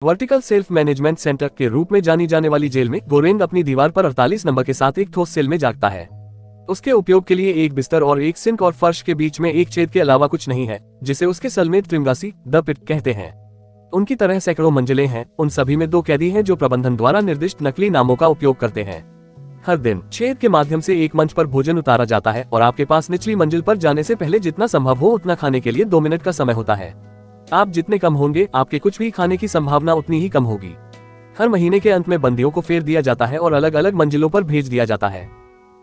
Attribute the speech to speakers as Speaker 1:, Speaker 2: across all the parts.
Speaker 1: Vertical self management centre के रूप में जानी जाने वाली जेल में गोरेंग अपनी दीवार पर 48 नंबर के साथ एक ठोस सेल में जागता है। उसके उपयोग के लिए एक बिस्तर और एक सिंक और फर्श के बीच में एक छेद के अलावा कुछ नहीं है, जिसे उसके सेलमेट त्रिमगासी द पिट कहते हैं। उनकी तरह सैकड़ों मंजिलें हैं। उन सभी में 2 कैदी हैं जो प्रबंधन द्वारा निर्दिष्ट नकली नामों का उपयोग करते हैं। हर दिन छेद के माध्यम से एक मंच पर भोजन उतारा जाता है और आपके पास निचली मंजिल पर जाने से पहले जितना संभव हो उतना खाने के लिए 2 मिनट का समय होता है। आप जितने कम होंगे, आपके कुछ भी खाने की संभावना उतनी ही कम होगी। हर महीने के अंत में बंदियों को फेर दिया जाता है और अलग अलग मंजिलों पर भेज दिया जाता है।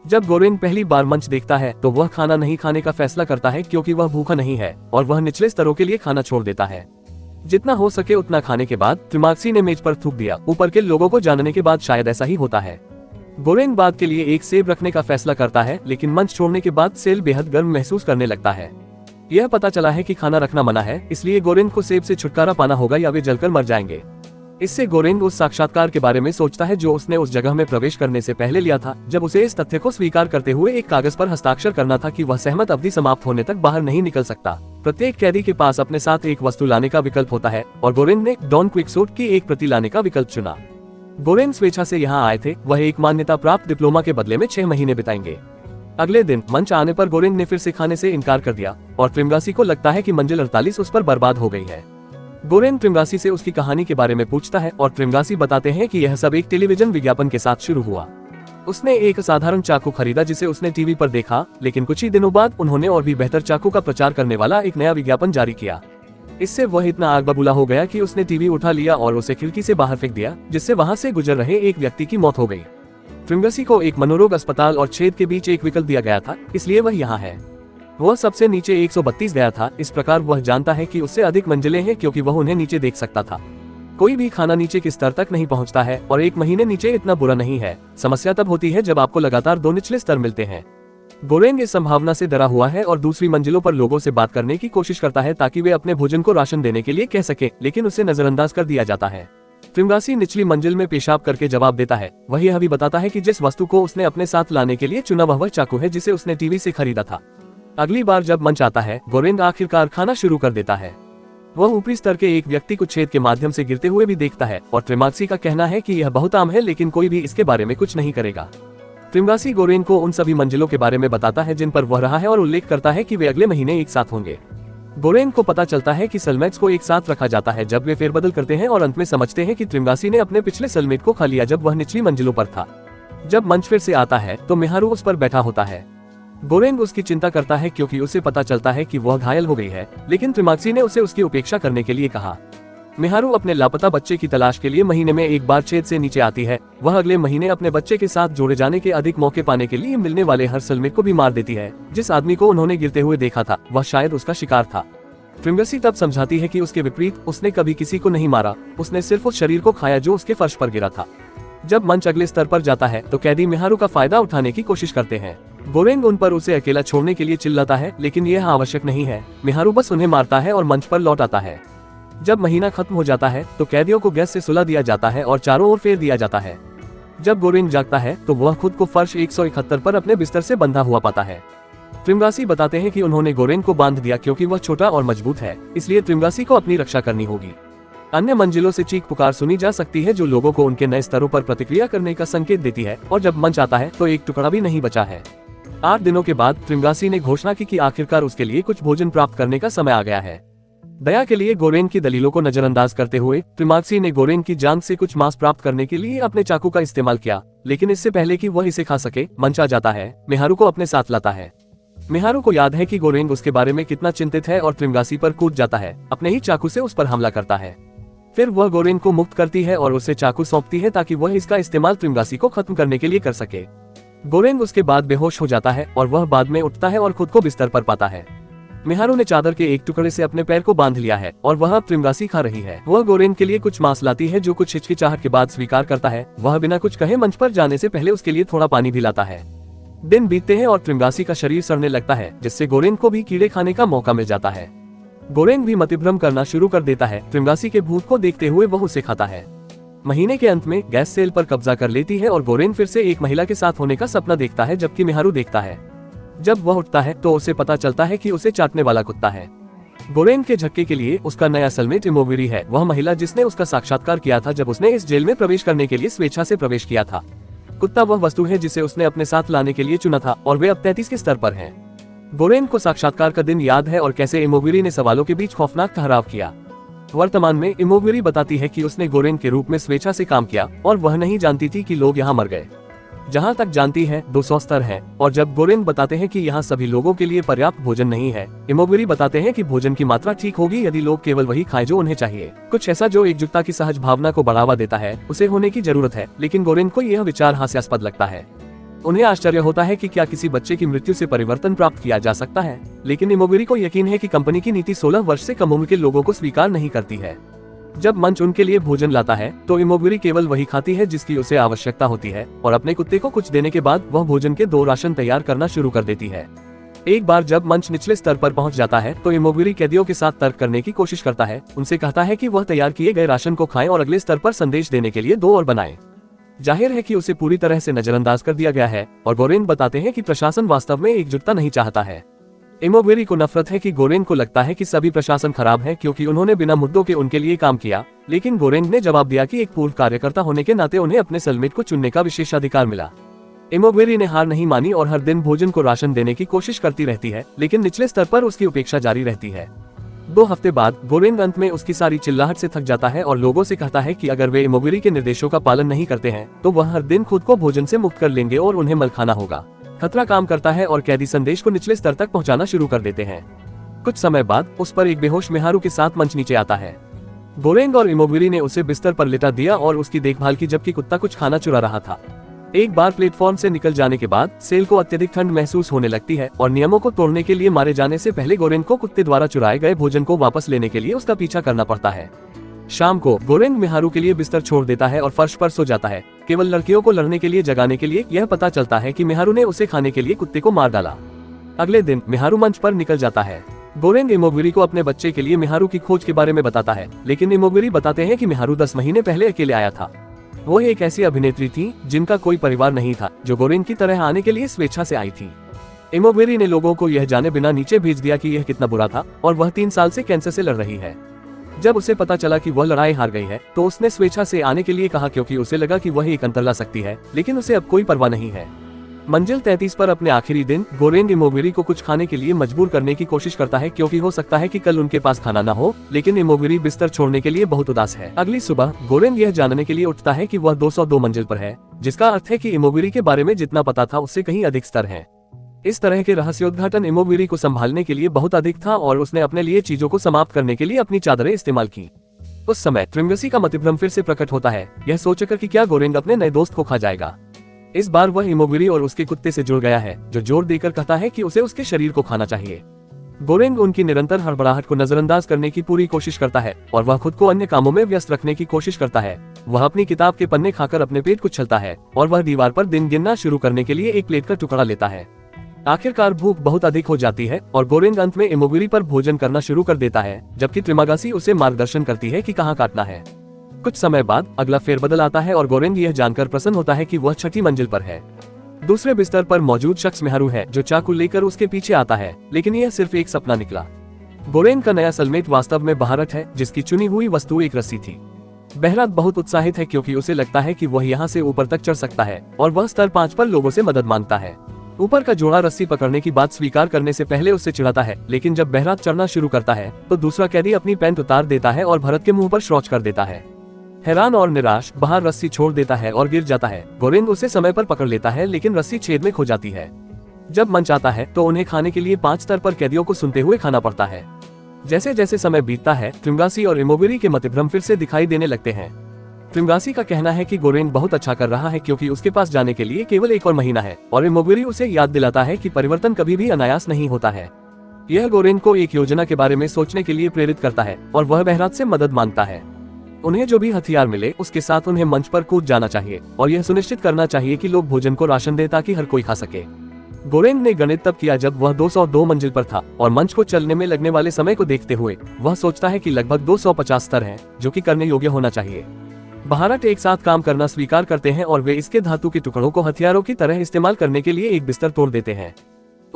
Speaker 1: जब गोरेंग पहली बार मंच देखता है तो वह खाना नहीं खाने का फैसला करता है, क्योंकि वह भूखा नहीं है और वह निचले स्तरों के लिए खाना छोड़ देता है। जितना हो सके उतना खाने के बाद त्रिमाक्सी ने मेज पर थूक दिया। ऊपर के लोगों को जानने के बाद शायद ऐसा ही होता है। गोरेंग बाद के लिए एक सेब रखने का फैसला करता है, लेकिन मंच छोड़ने के बाद सेल बेहद गर्म महसूस करने लगता है। यह पता चला है कि खाना रखना मना है, इसलिए गोरेंग को सेब से छुटकारा पाना होगा या वे जलकर मर जाएंगे। इससे गोरेंग उस साक्षात्कार के बारे में सोचता है जो उसने उस जगह में प्रवेश करने से पहले लिया था, जब उसे इस तथ्य को स्वीकार करते हुए एक कागज पर हस्ताक्षर करना था कि वह सहमत अवधि समाप्त होने तक बाहर नहीं निकल सकता। प्रत्येक कैदी के पास अपने साथ एक वस्तु लाने का विकल्प होता है और गोरेंग ने डॉन क्विकसोट की एक प्रति लाने का विकल्प चुना। गोरेंग स्वेच्छा से यहाँ आए थे। वह एक मान्यता प्राप्त डिप्लोमा के बदले में 6 महीने बिताएंगे। अगले दिन मंच आने पर गोरेंग ने फिर से खाने से इनकार कर दिया और त्रिमगासी को लगता है कि मंजिल 48 उस पर बर्बाद हो गई है। गोरेंग त्रिमगासी से उसकी कहानी के बारे में पूछता है और त्रिमगासी बताते हैं कि यह सब एक टेलीविजन विज्ञापन के साथ शुरू हुआ। उसने एक साधारण चाकू खरीदा जिसे उसने टीवी पर देखा, लेकिन कुछ ही दिनों बाद उन्होंने और भी बेहतर चाकू का प्रचार करने वाला एक नया विज्ञापन जारी किया। इससे वह इतना आग बबूला हो गया कि उसने टीवी उठा लिया और उसे खिड़की से बाहर फेंक दिया, जिससे वहां से गुजर रहे एक व्यक्ति की मौत हो गई। त्रिमगासी को एक मनोरोग अस्पताल और छेद के बीच एक विकल्प दिया गया था, इसलिए वह यहाँ है। वह सबसे नीचे 132 गया था। इस प्रकार वह जानता है कि उससे अधिक मंजिलें हैं, क्योंकि वह उन्हें नीचे देख सकता था। कोई भी खाना नीचे के स्तर तक नहीं पहुंचता है और 1 महीने नीचे इतना बुरा नहीं है। समस्या तब होती है जब आपको लगातार 2 निचले स्तर मिलते हैं। गोरेंग इस संभावना से डरा हुआ है और दूसरी मंजिलों पर लोगों से बात करने की कोशिश करता है ताकि वे अपने भोजन को राशन देने के लिए कह सके, लेकिन उसे नजरअंदाज कर दिया जाता है। त्रिमगासी निचली मंजिल में पेशाब करके जवाब देता है। वह यह भी बताता है कि जिस वस्तु को उसने अपने साथ लाने के लिए चुना वह चाकू है जिसे उसने टीवी से खरीदा था। अगली बार जब मंच आता है, गोरेंग आखिरकार खाना शुरू कर देता है। वह ऊपरी स्तर के एक व्यक्ति को छेद के माध्यम से गिरते हुए भी देखता है और त्रिमाक्सी का कहना है कि यह बहुत आम है, लेकिन कोई भी इसके बारे में कुछ नहीं करेगा। त्रिमगासी गोरेंग को उन सभी मंजिलों के बारे में बताता है जिन पर वह रहा है और उल्लेख करता है कि वे अगले महीने एक साथ होंगे। गोरेंग को पता चलता है कि सेलमेट्स को एक साथ रखा जाता है जब वे फेरबदल करते हैं और अंत में समझते हैं कि त्रिमगासी ने अपने पिछले सेलमेट को खा लिया जब वह निचली मंजिलों पर था। जब मंच फिर से आता है तो मिहारू उस पर बैठा होता है। गोरेंग उसकी चिंता करता है क्योंकि उसे पता चलता है कि वह घायल हो गई है, लेकिन त्रिमाक्सी ने उसे उसकी उपेक्षा करने के लिए कहा। मिहारू अपने लापता बच्चे की तलाश के लिए महीने में एक बार छेद से नीचे आती है। वह अगले महीने अपने बच्चे के साथ जोड़े जाने के अधिक मौके पाने के लिए मिलने वाले हर सेलमेट को भी मार देती है। जिस आदमी को उन्होंने गिरते हुए देखा था वह शायद उसका शिकार था। त्रिमगासी तब समझाती है कि उसके विपरीत उसने कभी किसी को नहीं मारा, उसने सिर्फ उस शरीर को खाया जो उसके फर्श पर गिरा था। जब मंच अगले स्तर पर जाता है तो कैदी मिहारू का फायदा उठाने की कोशिश करते हैं। गोरेंग उन पर उसे अकेला छोड़ने के लिए चिल्लाता है, लेकिन यह आवश्यक नहीं है। मिहारू बस उन्हें मारता है और मंच पर लौट आता है। जब महीना खत्म हो जाता है तो कैदियों को गैस से सुला दिया जाता है और चारों ओर फेर दिया जाता है। जब गोरेंग जागता है तो वह खुद को फर्श 171 पर अपने बिस्तर से बंधा हुआ पाता है। त्रिमगासी बताते हैं कि उन्होंने गोरेंग को बांध दिया क्योंकि वह छोटा और मजबूत है, इसलिए त्रिमगासी को अपनी रक्षा करनी होगी। अन्य मंजिलों से चीख पुकार सुनी जा सकती है जो लोगों को उनके नए स्तरों पर प्रतिक्रिया करने का संकेत देती है, और जब मंच आता है तो एक टुकड़ा भी नहीं बचा है। 8 दिनों के बाद त्रिमगासी ने घोषणा की कि आखिरकार उसके लिए कुछ भोजन प्राप्त करने का समय आ गया है। दया के लिए गोरेंग की दलीलों को नजरअंदाज करते हुए त्रिमाक्सी ने गोरेंग की जान से कुछ मांस प्राप्त करने के लिए अपने चाकू का इस्तेमाल किया, लेकिन इससे पहले कि वह इसे खा सके मंच आ जाता है। मिहारू को अपने साथ लाता है। मिहारू को याद है कि गोरेंग उसके बारे में कितना चिंतित है और त्रिमगासी पर कूद जाता है, अपने ही चाकू से उस पर हमला करता है। फिर वह गोरेंग को मुक्त करती है और उसे चाकू सौंपती है ताकि वह इसका इस्तेमाल त्रिमगासी को खत्म करने के लिए कर सके। गोरेंग उसके बाद बेहोश हो जाता है और वह बाद में उठता है और खुद को बिस्तर पर पाता है। मिहारू ने चादर के एक टुकड़े से अपने पैर को बांध लिया है और वह अब त्रिमगासी खा रही है। वह गोरेंग के लिए कुछ मांस लाती है जो कुछ हिचकिचाहट के बाद स्वीकार करता है। वह बिना कुछ कहे मंच पर जाने से पहले उसके लिए थोड़ा पानी भी लाता है। दिन बीतते हैं और त्रिमगासी का शरीर सड़ने लगता है, जिससे गोरेंग को भी कीड़े खाने का मौका मिल जाता है। गोरेंग भी मतिभ्रम करना शुरू कर देता है। त्रिमगासी के भूत को देखते हुए वह उसे खाता है। महीने के अंत में गैस सेल पर कब्जा कर लेती है और गोरेंग फिर से एक महिला के साथ होने का सपना देखता है, जबकि मिहारू देखता है। जब वह उठता है तो उसे पता चलता है कि उसे चाटने वाला कुत्ता है। गोरेन के झटके के लिए उसका नया सेलमेट इमोगिरी है, वह महिला जिसने उसका साक्षात्कार किया था जब उसने इस जेल में प्रवेश करने के लिए स्वेच्छा से प्रवेश किया था। कुत्ता वह वस्तु है जिसे उसने अपने साथ लाने के लिए चुना था और वे अब 33 के स्तर पर हैं। गोरेन को साक्षात्कार का दिन याद है और कैसे इमोगिरी ने सवालों के बीच खौफनाक ठहराव किया। वर्तमान में इमोगिरी बताती है कि उसने गोरेन के रूप में स्वेच्छा से काम किया और वह नहीं जानती थी कि लोग यहाँ मर गए। जहाँ तक जानती है 200 स्तर है, और जब गोरेन बताते हैं कि यहाँ सभी लोगों के लिए पर्याप्त भोजन नहीं है, इमोगिरी बताते हैं कि भोजन की मात्रा ठीक होगी यदि लोग केवल वही खाएं जो उन्हें चाहिए। कुछ ऐसा जो एकजुटता की सहज भावना को बढ़ावा देता है, उसे होने की जरूरत है, लेकिन गोरेन को यह विचार हास्यास्पद लगता है। उन्हें आश्चर्य होता है कि क्या किसी बच्चे की मृत्यु से परिवर्तन प्राप्त किया जा सकता है, लेकिन इमोगिरी को यकीन है कि कंपनी की नीति 16 वर्ष से कम उम्र के लोगों को स्वीकार नहीं करती है। जब मंच उनके लिए भोजन लाता है तो इमोगिरी केवल वही खाती है जिसकी उसे आवश्यकता होती है, और अपने कुत्ते को कुछ देने के बाद वह भोजन के 2 राशन तैयार करना शुरू कर देती है। एक बार जब मंच निचले स्तर पर पहुंच जाता है तो इमोगिरी कैदियों के साथ तर्क करने की कोशिश करता है। उनसे कहता है कि वह तैयार किए गए राशन को खाएं और अगले स्तर पर संदेश देने के लिए 2 और बनाएं। जाहिर है कि उसे पूरी तरह से नजरअंदाज कर दिया गया है, और गोरेन बताते हैं कि प्रशासन वास्तव में एकजुटता नहीं चाहता है। इमोगिरी को नफरत है कि गोरेन को लगता है कि सभी प्रशासन खराब है क्योंकि उन्होंने बिना मुद्दों के उनके लिए काम किया, लेकिन गोरेन ने जवाब दिया कि एक पूर्व कार्यकर्ता होने के नाते उन्हें अपने सेलमेट को चुनने का विशेषाधिकार मिला। इमोगिरी ने हार नहीं मानी और हर दिन भोजन को राशन देने की कोशिश करती रहती है, लेकिन निचले स्तर पर उसकी उपेक्षा जारी रहती है। 2 हफ्ते बाद गोरेन अंत में उसकी सारी चिल्लाहट से थक जाता है और लोगों से कहता है कि अगर वे इमोगिरी के निर्देशों का पालन नहीं करते हैं तो वह हर दिन खुद को भोजन से मुक्त कर लेंगे और उन्हें मलखाना होगा। खतरा काम करता है और कैदी संदेश को निचले स्तर तक पहुंचाना शुरू कर देते हैं। कुछ समय बाद उस पर एक बेहोश मेहारू के साथ मंच नीचे आता है। गोरेन और इमोगिरी ने उसे बिस्तर पर लिटा दिया और उसकी देखभाल की, जबकि कुत्ता कुछ खाना चुरा रहा था। एक बार प्लेटफॉर्म से निकल जाने के बाद सेल को अत्यधिक ठंड महसूस होने लगती है और नियमों को तोड़ने के लिए मारे जाने से पहले गोरेन को कुत्ते द्वारा चुराए गए भोजन को वापस लेने के लिए उसका पीछा करना पड़ता है। शाम को गोरेन मेहारू के लिए बिस्तर छोड़ देता है और फर्श पर सो जाता है। केवल लड़कियों को लड़ने के लिए जगाने के लिए यह पता चलता है कि मेहारू ने उसे खाने के लिए कुत्ते को मार डाला। अगले दिन मेहारू मंच पर निकल जाता है। गोरेन इमोगिरी को अपने बच्चे के लिए मेहारू की खोज के बारे में बताता है, लेकिन इमोगिरी बताते हैं कि मेहारू 10 महीने पहले अकेले आया था। वो एक ऐसी अभिनेत्री थी जिनका कोई परिवार नहीं था, जो गोरेन की तरह आने के लिए स्वेच्छा से आई थी। इमोगिरी ने लोगों को यह जाने बिना नीचे भेज दिया कि यह कितना बुरा था और वह 3 साल से कैंसर से लड़ रही है। जब उसे पता चला कि वह लड़ाई हार गई है तो उसने स्वेच्छा से आने के लिए कहा, क्योंकि उसे लगा कि वह एक अंतर ला सकती है, लेकिन उसे अब कोई परवाह नहीं है। मंजिल 33 पर अपने आखिरी दिन गोरेन इमोगिरी को कुछ खाने के लिए मजबूर करने की कोशिश करता है, क्योंकि हो सकता है कि कल उनके पास खाना न हो, लेकिन इमोगिरी बिस्तर छोड़ने के लिए बहुत उदास है। अगली सुबह गोरेन यह जानने के लिए उठता है कि वह 202 मंजिल पर है, जिसका अर्थ है कि इमोगिरी के बारे में जितना पता था उससे कहीं अधिक स्तर है। इस तरह के रहस्योद्घाटन इमोगिरी को संभालने के लिए बहुत अधिक था और उसने अपने लिए चीजों को समाप्त करने के लिए अपनी चादरें इस्तेमाल की। उस समय ट्रिंगसी का मतिभ्रम फिर से प्रकट होता है, यह सोचकर कि क्या गोरेन अपने नए दोस्त को खा जाएगा। इस बार वह इमोगिरी और उसके कुत्ते से जुड़ गया है, जो जोर देकर कहता है कि उसे उसके शरीर को खाना चाहिए। गोरेन उनकी निरंतर हड़बड़ाहट को नजरअंदाज करने की पूरी कोशिश करता है और वह खुद को अन्य कामों में व्यस्त रखने की कोशिश करता है। वह अपनी किताब के पन्ने खाकर अपने पेट को छलता है और वह दीवार पर दिन गिनना शुरू करने के लिए एक प्लेट का टुकड़ा लेता है। आखिरकार भूख बहुत अधिक हो जाती है और गोरेन अंत में इमोगिरी पर भोजन करना शुरू कर देता है, जबकि त्रिमागासी उसे मार्गदर्शन करती है कि कहाँ काटना है। कुछ समय बाद अगला फेरबदल आता है और गोरेन यह जानकर प्रसन्न होता है कि वह 6ठी मंजिल पर है। दूसरे बिस्तर पर मौजूद शख्स मेहारू है, जो चाकू लेकर उसके पीछे आता है, लेकिन यह सिर्फ एक सपना निकला। गोरेन का नया सेलमेट वास्तव में बहारत है, जिसकी चुनी हुई वस्तु एक रस्सी थी। बहरात बहुत उत्साहित है क्योंकि उसे लगता है कि वह यहाँ से ऊपर तक चढ़ सकता है और वह स्तर 5 पर लोगों से मदद मांगता है। ऊपर का जोड़ा रस्सी पकड़ने की बात स्वीकार करने से पहले उससे चिढ़ाता है, लेकिन जब बहरात चढ़ना शुरू करता है तो दूसरा कैदी अपनी पैंट उतार देता है और भरत के मुंह पर शौच कर देता है। हैरान और निराश बाहर रस्सी छोड़ देता है और गिर जाता है। गोरेन उसे समय पर पकड़ लेता है, लेकिन रस्सी छेद में खो जाती है। जब मंच आता है तो उन्हें खाने के लिए 5 स्तर पर कैदियों को सुनते हुए खाना पड़ता है। जैसे जैसे समय बीतता है त्रिंगासी और इमोगिरी के मतिभ्रम फिर से दिखाई देने लगते हैं। त्रिंगासी का कहना है कि गोरेन बहुत अच्छा कर रहा है क्योंकि उसके पास जाने के लिए केवल 1 और महीना है, और इमोगिरी उसे याद दिलाता है कि परिवर्तन कभी भी अनायास नहीं होता है। यह गोरेन को एक योजना के बारे में सोचने के लिए प्रेरित करता है और वह बहरात से मदद मांगता है। उन्हें जो भी हथियार मिले उसके साथ उन्हें मंच पर कूद जाना चाहिए और यह सुनिश्चित करना चाहिए कि लोग भोजन को राशन दें ताकि हर कोई खा सके। गोरेन ने गणित तब किया जब वह 202 मंजिल पर था और मंच को चलने में लगने वाले समय को देखते हुए वह सोचता है कि लगभग 250 स्तर हैं, जो कि करने योग्य होना चाहिए। बहारट एक साथ काम करना स्वीकार करते हैं और वे इसके धातु के टुकड़ों को हथियारों की तरह इस्तेमाल करने के लिए एक बिस्तर तोड़ देते हैं।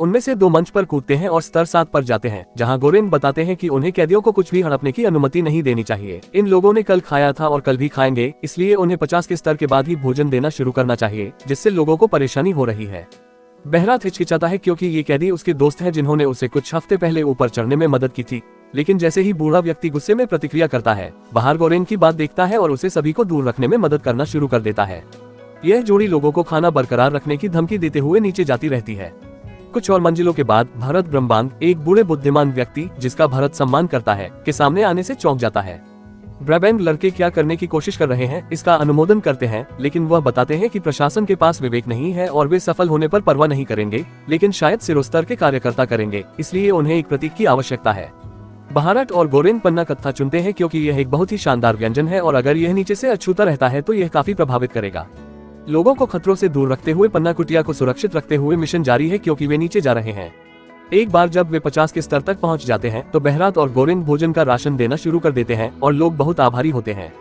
Speaker 1: उनमें से 2 मंच पर कूदते हैं और स्तर 7 पर जाते हैं, जहां गोरेन बताते हैं कि उन्हें कैदियों को कुछ भी हड़पने की अनुमति नहीं देनी चाहिए। इन लोगों ने कल खाया था और कल भी खाएंगे, इसलिए उन्हें 50 के स्तर के बाद ही भोजन देना शुरू करना चाहिए, जिससे लोगों को परेशानी हो रही है। बहरात हिचकिचाता है क्योंकि ये कैदी उसके दोस्त हैं जिन्होंने उसे कुछ हफ्ते पहले ऊपर चढ़ने में मदद की थी, लेकिन जैसे ही बूढ़ा व्यक्ति गुस्से में प्रतिक्रिया करता है, बहार गोरेन की बात देखता है और उसे सभी को दूर रखने में मदद करना शुरू कर देता है। यह जोड़ी लोगों को खाना बरकरार रखने की धमकी देते हुए नीचे जाती रहती है। कुछ और मंजिलों के बाद भरत ब्रह्मांड, एक बूढ़े बुद्धिमान व्यक्ति जिसका भरत सम्मान करता है, के सामने आने से चौंक जाता है। ब्रैबैंड लड़के क्या करने की कोशिश कर रहे हैं इसका अनुमोदन करते हैं, लेकिन वह बताते हैं कि प्रशासन के पास विवेक नहीं है और वे सफल होने पर परवाह नहीं करेंगे, लेकिन शायद सिरोस्तर के कार्यकर्ता करेंगे, इसलिए उन्हें एक प्रतीक की आवश्यकता है। बहारट और गोरेन पन्ना कत्था चुनते हैं क्योंकि यह एक बहुत ही शानदार व्यंजन है और अगर यह नीचे से अछूता रहता है तो यह काफी प्रभावित करेगा। लोगों को खतरों से दूर रखते हुए पन्ना कुटिया को सुरक्षित रखते हुए मिशन जारी है क्योंकि वे नीचे जा रहे हैं। एक बार जब वे 50 के स्तर तक पहुंच जाते हैं तो बहरात और गोरेन भोजन का राशन देना शुरू कर देते हैं और लोग बहुत आभारी होते हैं।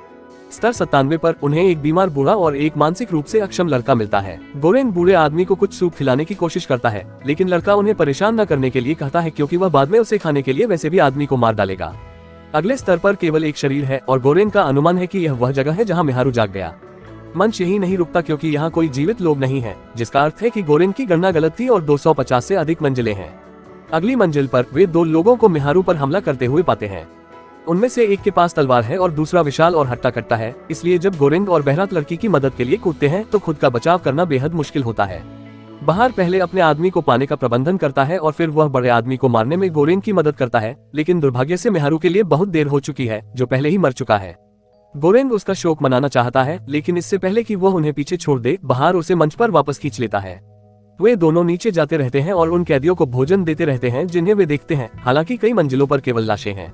Speaker 1: स्तर 97 पर उन्हें एक बीमार बूढ़ा और एक मानसिक रूप से अक्षम लड़का मिलता है। गोरेन बूढ़े आदमी को कुछ सूप खिलाने की कोशिश करता है, लेकिन लड़का उन्हें परेशान न करने के लिए कहता है क्योंकि वह बाद में उसे खाने के लिए वैसे भी आदमी को मार डालेगा। अगले स्तर पर केवल एक शरीर है और गोरेन का अनुमान है कि यह वह जगह है जहाँ मेहारू जाग गया। मंच यही नहीं रुकता क्योंकि यहाँ कोई जीवित लोग नहीं है, जिसका अर्थ है कि गोरेन की गणना गलत थी और 250 से अधिक मंजिलें हैं। अगली मंजिल पर वे 2 लोगों को मेहारू पर हमला करते हुए पाते हैं। उनमें से एक के पास तलवार है और दूसरा विशाल और हट्टा कट्टा है, इसलिए जब गोरेन और बहरात लड़की की मदद के लिए कूदते हैं तो खुद का बचाव करना बेहद मुश्किल होता है। बहार पहले अपने आदमी को पाने का प्रबंधन करता है और फिर वह बड़े आदमी को मारने में गोरेन की मदद करता है, लेकिन दुर्भाग्य से मेहारू के लिए बहुत देर हो चुकी है, जो पहले ही मर चुका है। गोरेन उसका शोक मनाना चाहता है, लेकिन इससे पहले कि वह उन्हें पीछे छोड़ दे, बहार उसे मंच पर वापस खींच लेता है। वे दोनों नीचे जाते रहते हैं और उन कैदियों को भोजन देते रहते हैं जिन्हें वे देखते हैं, हालांकि कई मंजिलों पर केवल लाशें हैं।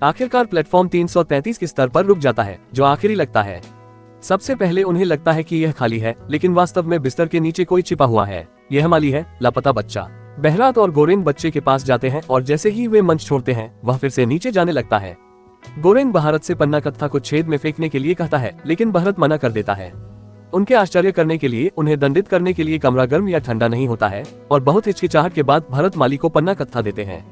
Speaker 1: आखिरकार प्लेटफॉर्म 333 के स्तर पर रुक जाता है, जो आखिरी लगता है। सबसे पहले उन्हें लगता है कि यह खाली है, लेकिन वास्तव में बिस्तर के नीचे कोई छिपा हुआ है। यह माली है, लापता बच्चा। बहरात और गोरेन बच्चे के पास जाते हैं और जैसे ही वे मंच छोड़ते हैं, वह फिर से नीचे जाने लगता है। गोरेन बहारत से पन्ना कत्था को छेद में फेंकने के लिए कहता है, लेकिन बहरत मना कर देता है। उनके आश्चर्य करने के लिए उन्हें दंडित करने के लिए कमरा गर्म या ठंडा नहीं होता है और बहुत हिचकिचाहट के बाद भरत माली को पन्ना कत्था देते हैं।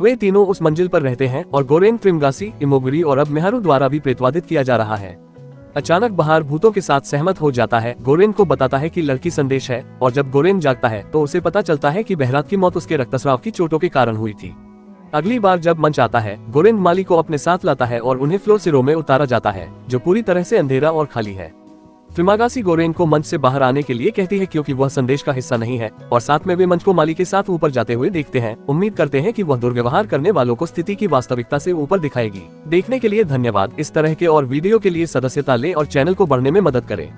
Speaker 1: वे तीनों उस मंजिल पर रहते हैं और गोरेन त्रिमगासी, इमोगरी और अब मेहारू द्वारा भी प्रेतवादित किया जा रहा है। अचानक बहार भूतों के साथ सहमत हो जाता है, गोरेन को बताता है कि लड़की संदेश है और जब गोरेन जागता है तो उसे पता चलता है कि बहरात की मौत उसके रक्तस्राव की चोटों के कारण हुई थी। अगली बार जब मंच आता है, गोरेन माली को अपने साथ लाता है और उन्हें फ्लो सिरो में उतारा जाता है, जो पूरी तरह से अंधेरा और खाली है। त्रिमागासी गोरेन को मंच से बाहर आने के लिए कहती है क्योंकि वह संदेश का हिस्सा नहीं है और साथ में वे मंच को माली के साथ ऊपर जाते हुए देखते हैं। उम्मीद करते हैं कि वह दुर्व्यवहार करने वालों को स्थिति की वास्तविकता से ऊपर दिखाएगी। देखने के लिए धन्यवाद। इस तरह के और वीडियो के लिए सदस्यता लें और चैनल को बढ़ने में मदद करें।